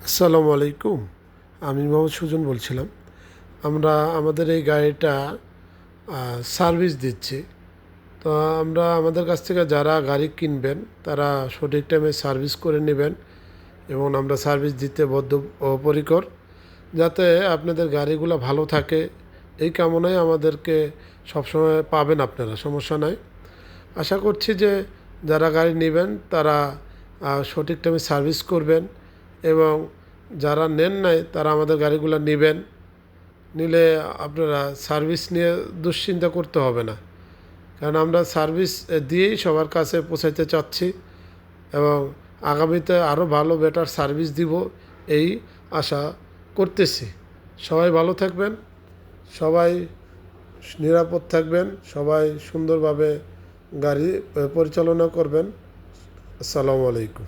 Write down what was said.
আসসালামু আলাইকুম। আমি মোহাম্মদ সুজন বলছিলাম। আমরা আমাদের এই গাড়িটা সার্ভিস দিচ্ছি। তো আমরা আমাদের কাছ থেকে যারা গাড়ি কিনবেন তারা সঠিক টাইমে সার্ভিস করে নেবেন এবং আমরা সার্ভিস দিতে বদ্ধপরিকর, যাতে আপনাদের গাড়িগুলো ভালো থাকে। এই কামনায় আমাদেরকে সবসময় পাবেন আপনারা, সমস্যা নাই। আশা করছি যে যারা গাড়ি নেবেন তারা সঠিক টাইমে সার্ভিস করবেন এবং যারা নেন নাই তারা আমাদের গাড়িগুলো নেবেন। নিলে আপনারা সার্ভিস নিয়ে দুশ্চিন্তা করতে হবে না, কারণ আমরা সার্ভিস দিয়েই সবার কাছে পৌঁছাইতে চাচ্ছি এবং আগামীতে আরও ভালো বেটার সার্ভিস দিব এই আশা করতেছি। সবাই ভালো থাকবেন, সবাই নিরাপদ থাকবেন, সবাই সুন্দরভাবে গাড়ি পরিচালনা করবেন। আসসালামু আলাইকুম।